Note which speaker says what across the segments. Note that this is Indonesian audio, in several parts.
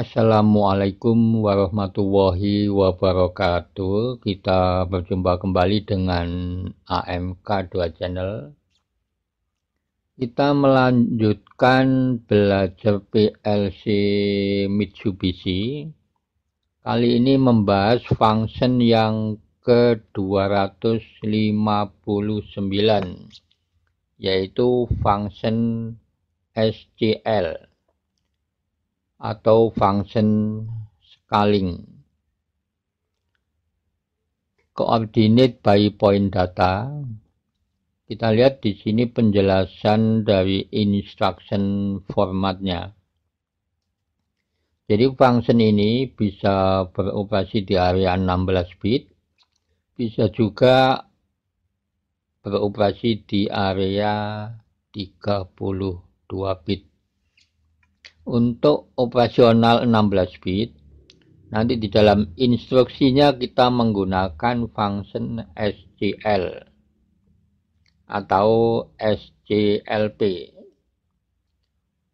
Speaker 1: Assalamualaikum warahmatullahi wabarakatuh. Kita berjumpa kembali dengan AMK2 Channel. Kita melanjutkan belajar PLC Mitsubishi. Kali ini membahas function yang ke-259, yaitu function SCL atau function scaling, coordinate by point data. Kita lihat di sini penjelasan dari instruction formatnya. Jadi function ini bisa beroperasi di area 16 bit, bisa juga beroperasi di area 32 bit. Untuk operasional 16 bit, nanti di dalam instruksinya kita menggunakan function SCL atau SCLP.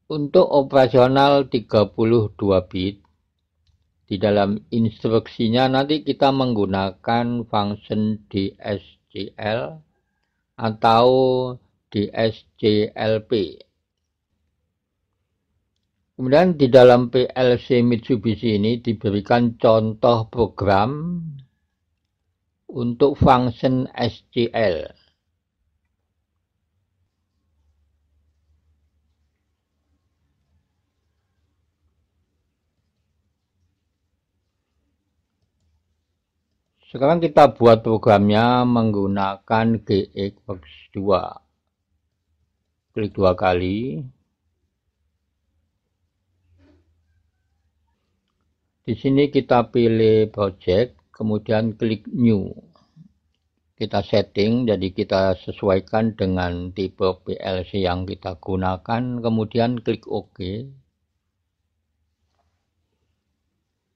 Speaker 1: Untuk operasional 32 bit, di dalam instruksinya nanti kita menggunakan function DSCL atau DSCLP. Kemudian di dalam PLC Mitsubishi ini diberikan contoh program untuk function SCL. Sekarang kita buat programnya menggunakan GXWorks 2. Klik 2 kali. Di sini kita pilih project, kemudian klik new. Kita setting, jadi kita sesuaikan dengan tipe PLC yang kita gunakan, kemudian klik OK.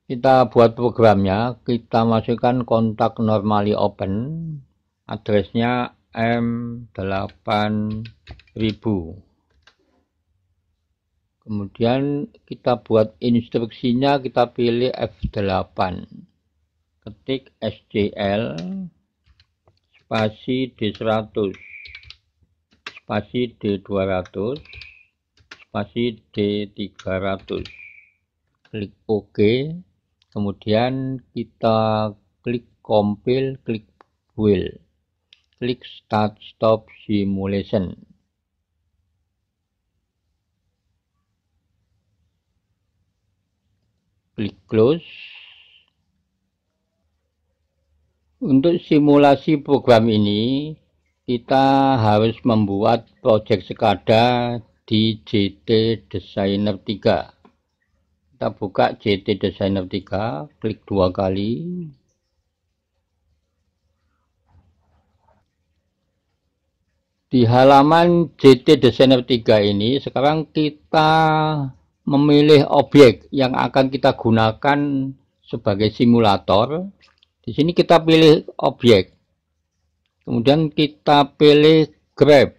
Speaker 1: Kita buat programnya, kita masukkan kontak normally open, addressnya M8000. Kemudian kita buat instruksinya, kita pilih F8. Ketik SCL spasi D100 spasi D200 spasi D300. Klik OK. Kemudian kita klik compile, klik build. Klik start stop simulation. Klik close. Untuk simulasi program ini kita harus membuat project SCADA di JT Designer 3. Kita buka JT Designer 3, klik 2 kali. Di halaman JT Designer 3 ini sekarang kita memilih objek yang akan kita gunakan sebagai simulator. Di sini kita pilih objek. Kemudian kita pilih grab.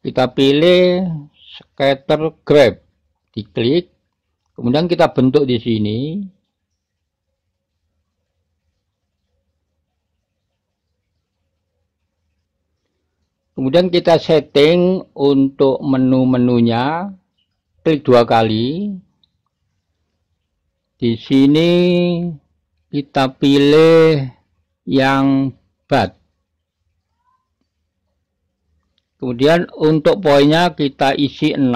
Speaker 1: Kita pilih scatter grab. Diklik. Kemudian kita bentuk di sini. Kemudian kita setting untuk menu-menunya, klik 2 kali. Di sini kita pilih yang bat. Kemudian untuk poinnya kita isi 6,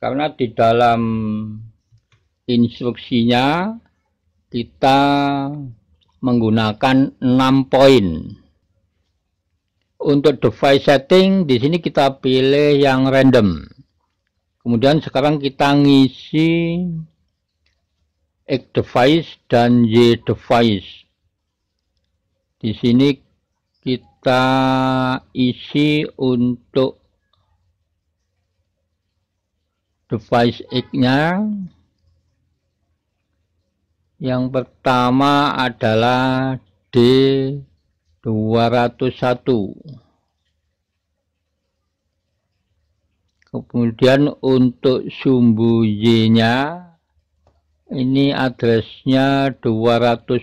Speaker 1: karena di dalam instruksinya kita menggunakan 6 poin. Untuk device setting, di sini kita pilih yang random. Kemudian sekarang kita ngisi X device dan Y device. Di sini kita isi untuk device X-nya. Yang pertama adalah D201. Kemudian untuk sumbu Y-nya ini addressnya 202.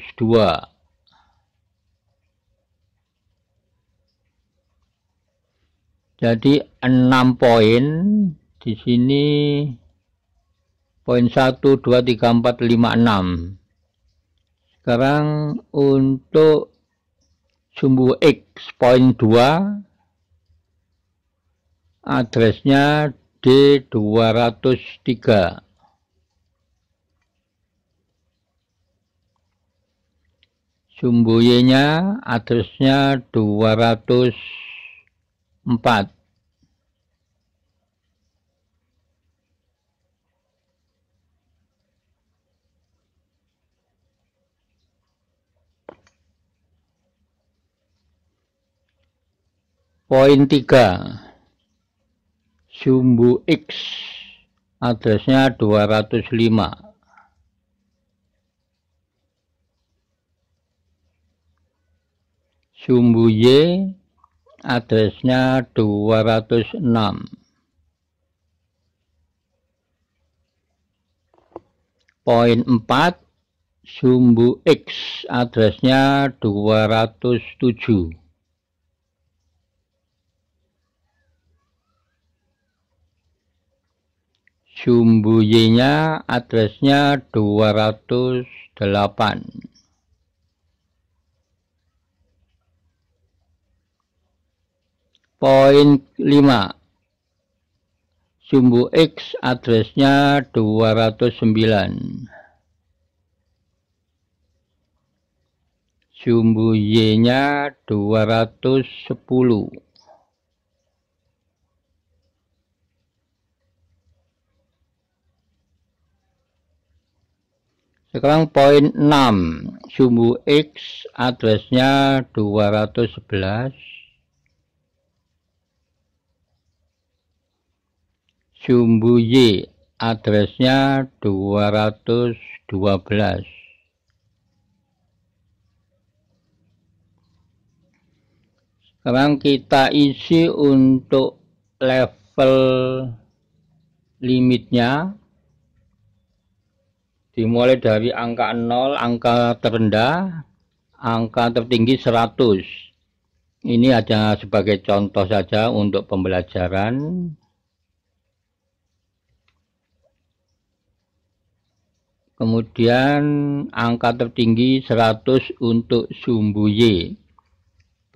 Speaker 1: Jadi 6 poin di sini, poin 1, 2, 3, 4, 5, 6. Sekarang untuk sumbu X poin 2 addressnya D203. Sumbu Y-nya addressnya 204. Poin 3, sumbu X addressnya 205. Sumbu Y addressnya 206. Poin 4, sumbu X addressnya 207. Sumbu Y-nya addressnya 208. Poin 5, sumbu X addressnya 209. Sumbu Y-nya 210. Sekarang poin 6, sumbu X addressnya 211. Sumbu Y addressnya 212. Sekarang kita isi untuk level limitnya. Dimulai dari angka 0, angka terendah, angka tertinggi 100. Ini hanya sebagai contoh saja untuk pembelajaran. Kemudian angka tertinggi 100 untuk sumbu Y.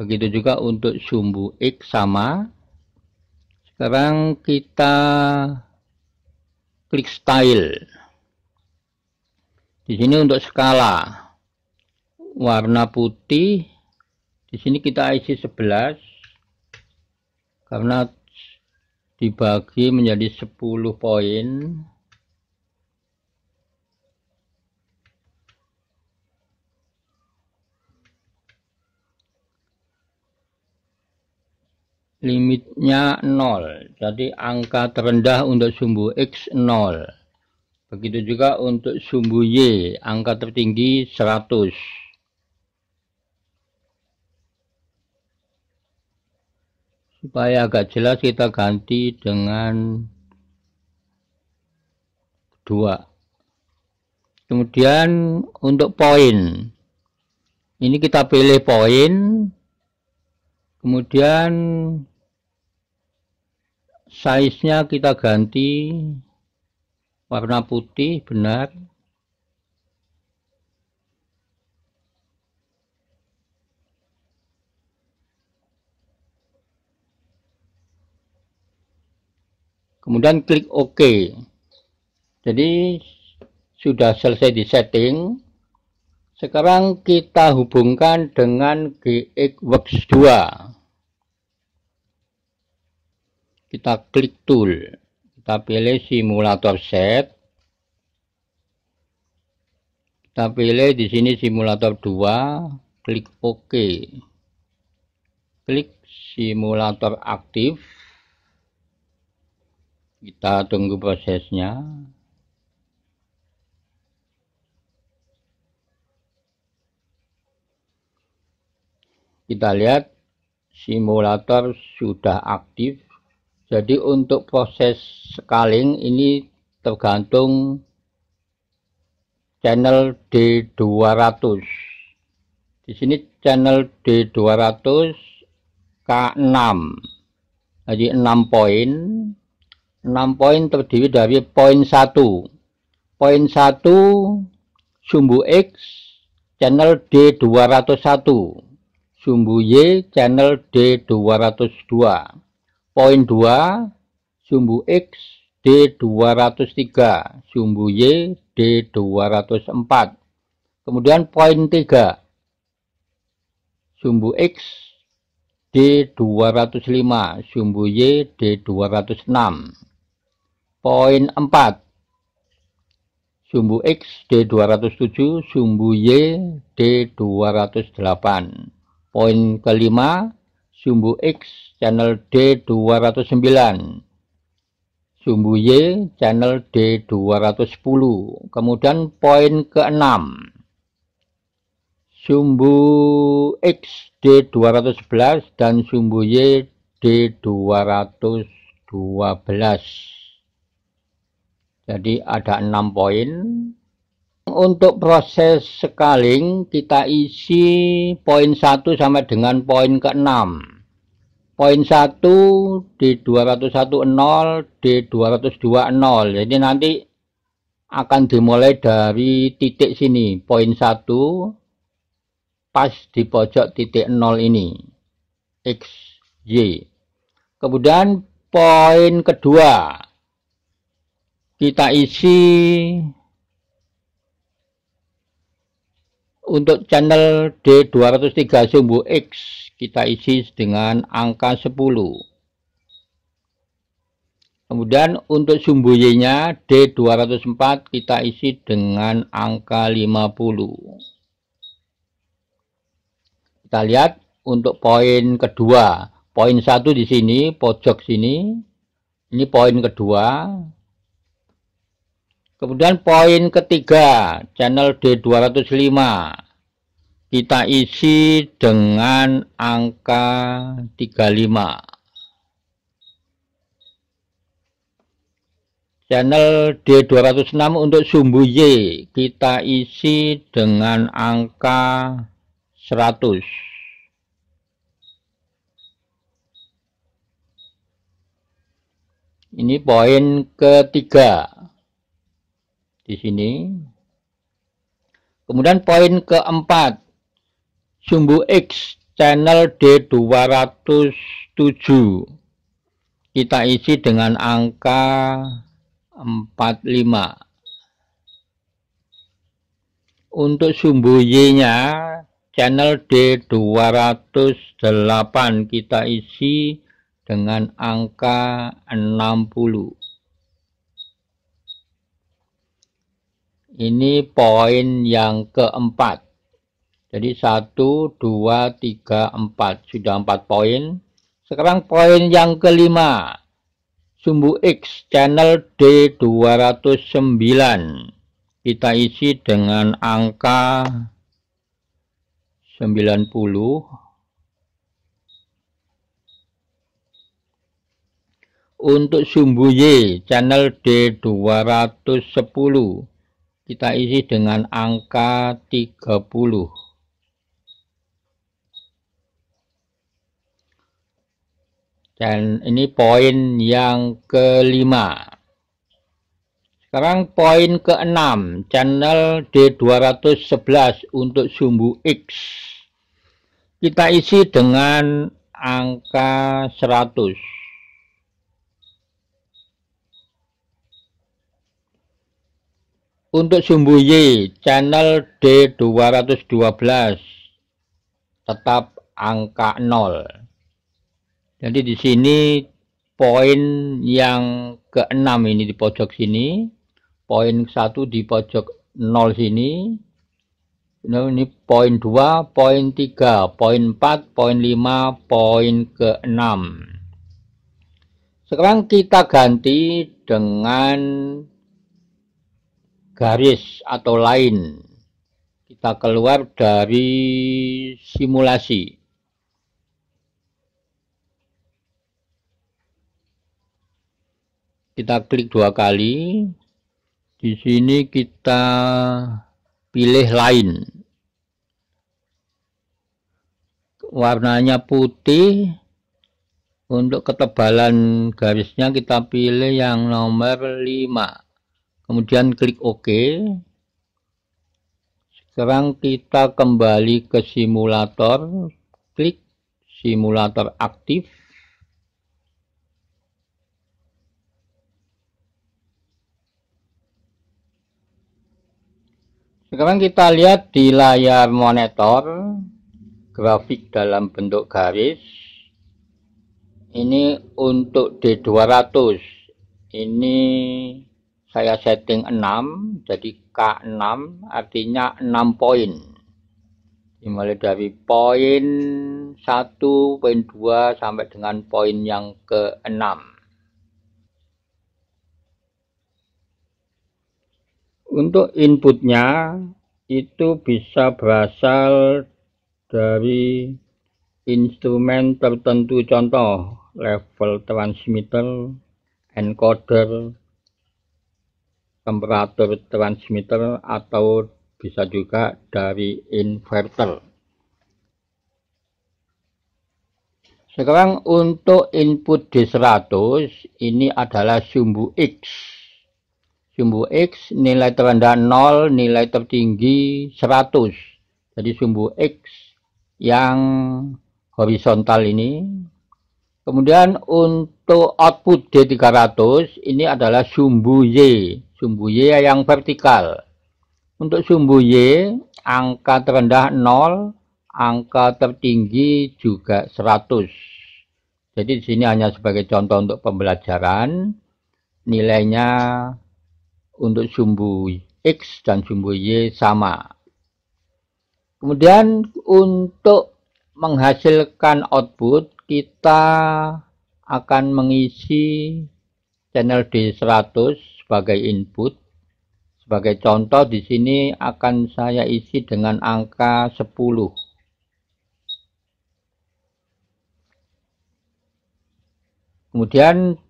Speaker 1: Begitu juga untuk sumbu X sama. Sekarang kita klik style. Di sini untuk skala warna putih, di sini kita isi 11 karena dibagi menjadi 10 poin. Limitnya 0, jadi angka terendah untuk sumbu X 0. Begitu juga untuk sumbu Y, angka tertinggi 100. Supaya agak jelas kita ganti dengan 2. Kemudian untuk poin, ini kita pilih poin, kemudian size-nya kita ganti warna putih, benar. Kemudian klik OK. Jadi sudah selesai di setting. Sekarang kita hubungkan dengan GXWorks 2. Kita klik tool. Kita pilih simulator set. Kita pilih di sini simulator 2, klik OK. Klik simulator aktif. Kita tunggu prosesnya. Kita lihat simulator sudah aktif Jadi untuk proses scaling ini tergantung channel D200. Di sini channel D200 K6. Jadi 6 poin. 6 poin terdiri dari poin 1. Poin 1 sumbu X channel D201. Sumbu Y channel D202. Poin 2 sumbu X D203. Sumbu Y D204. Kemudian poin 3 sumbu X D205. Sumbu Y D206. Poin 4 sumbu X D207, sumbu Y D208. Poin kelima, sumbu X channel D209, sumbu Y channel D210. Kemudian poin keenam, sumbu X D211 dan sumbu Y D212. Jadi ada 6 poin. Untuk proses scaling kita isi poin 1 sampai dengan poin ke-6. Poin 1 D210, D220. Jadi nanti akan dimulai dari titik sini, poin 1 pas di pojok titik 0 ini, X, Y. Kemudian poin kedua kita isi untuk channel D203 sumbu X, kita isi dengan angka 10. Kemudian untuk sumbu Y-nya D204 kita isi dengan angka 50. Kita lihat untuk poin kedua, poin 1 di sini, pojok sini, ini poin kedua. Kemudian poin ketiga, channel D205, kita isi dengan angka 35. Channel D206 untuk sumbu Y, kita isi dengan angka 100. Ini poin ketiga. Di sini. Kemudian poin keempat, sumbu X channel D207 kita isi dengan angka 45. Untuk sumbu Y-nya channel D208 kita isi dengan angka 60. Ini poin yang keempat. Jadi 1, 2, 3, 4. Sudah 4 poin. Sekarang poin yang kelima. Sumbu X channel D209. Kita isi dengan angka 90. Untuk sumbu Y channel D210. Kita isi dengan angka 30. Dan ini poin yang kelima. Sekarang poin keenam, channel D211 untuk sumbu X. Kita isi dengan angka 100. Untuk sumbu Y, channel D212 tetap angka 0. Jadi di sini poin yang ke-6 ini di pojok sini, poin 1 di pojok 0 sini. Ini poin 2, poin 3, poin 4, poin 5, poin ke-6. Sekarang kita ganti dengan garis atau line. Kita keluar dari simulasi. Kita klik 2 kali. Di sini kita pilih line. Warnanya putih. Untuk ketebalan garisnya kita pilih yang nomor 5. Kemudian klik OK. Sekarang kita kembali ke simulator. Klik simulator aktif. Sekarang kita lihat di layar monitor grafik dalam bentuk garis. Ini untuk D200. Ini saya setting 6, jadi K6 artinya 6 poin. Dimulai dari poin 1, poin 2 sampai dengan poin yang ke-6. Untuk inputnya itu bisa berasal dari instrumen tertentu, contoh level transmitter, encoder, temperatur transmitter, atau bisa juga dari inverter. Sekarang untuk input D100 ini adalah sumbu X. Sumbu X nilai terendah 0, nilai tertinggi 100. Jadi sumbu X yang horizontal ini. Kemudian untuk output D300 ini adalah sumbu Y. Sumbu Y yang vertikal. Untuk sumbu Y, angka terendah 0, angka tertinggi juga 100. Jadi di sini hanya sebagai contoh untuk pembelajaran. Nilainya untuk sumbu X dan sumbu Y sama. Kemudian untuk menghasilkan output, kita akan mengisi channel D100 sebagai input. Sebagai contoh di sini akan saya isi dengan angka 10. Kemudian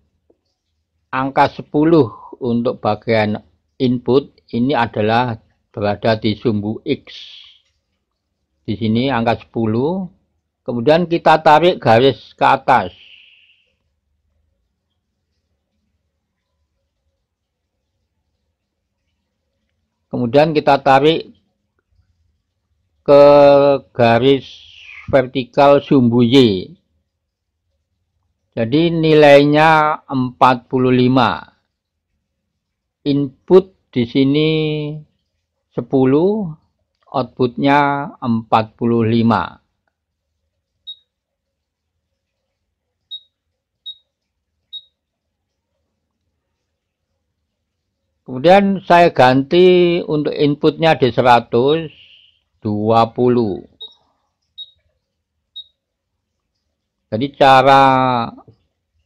Speaker 1: angka 10 untuk bagian input ini adalah berada di sumbu X. Di sini angka 10. Kemudian kita tarik garis ke atas. Kemudian kita tarik ke garis vertikal sumbu Y. Jadi nilainya 45. Input di sini 10, outputnya 45. Kemudian saya ganti untuk inputnya D100 20. Jadi cara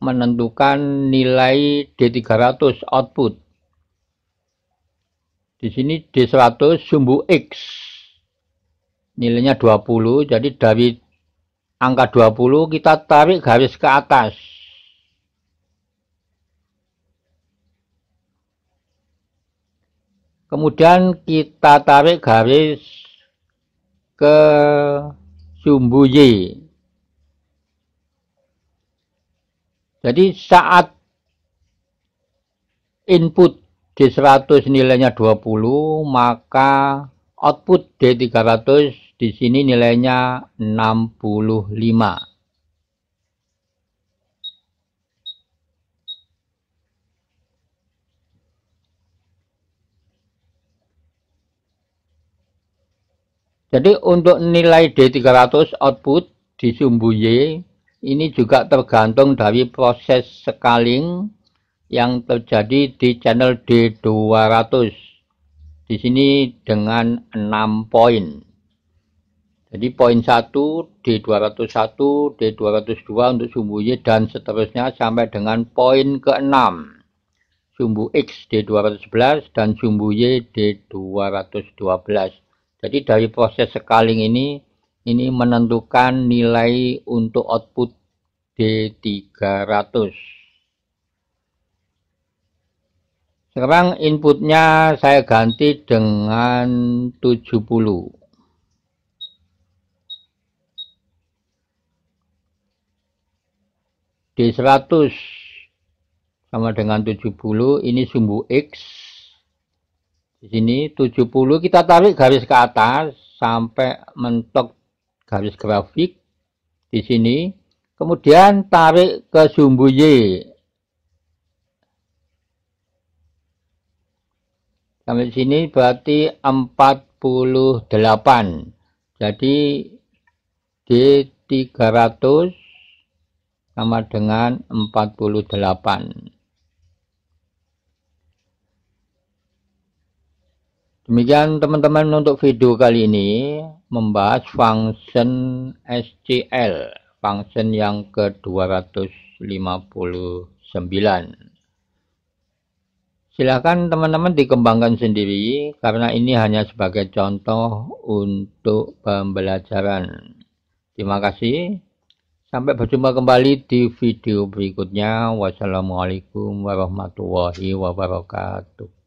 Speaker 1: menentukan nilai D300 output. Di sini D100 sumbu X. Nilainya 20, jadi dari angka 20 kita tarik garis ke atas. Kemudian kita tarik garis ke sumbu Y. Jadi saat input D100 nilainya 20, maka output D300 di sini nilainya 65. Jadi untuk nilai D300 output di sumbu Y ini juga tergantung dari proses scaling yang terjadi di channel D200. Di sini dengan 6 poin. Jadi poin 1, D201, D202 untuk sumbu Y dan seterusnya sampai dengan poin ke-6. Sumbu X D211 dan sumbu Y D212. Jadi dari proses scaling ini menentukan nilai untuk output D300. Sekarang inputnya saya ganti dengan 70. D100 sama dengan 70, ini sumbu X. Di sini 70 kita tarik garis ke atas sampai mentok garis grafik di sini. Kemudian tarik ke sumbu Y. Sampai sini berarti 48. Jadi D300 sama dengan 48. Demikian teman-teman untuk video kali ini membahas function SCL, function yang ke-259. Silakan teman-teman dikembangkan sendiri karena ini hanya sebagai contoh untuk pembelajaran. Terima kasih. Sampai berjumpa kembali di video berikutnya. Wassalamualaikum warahmatullahi wabarakatuh.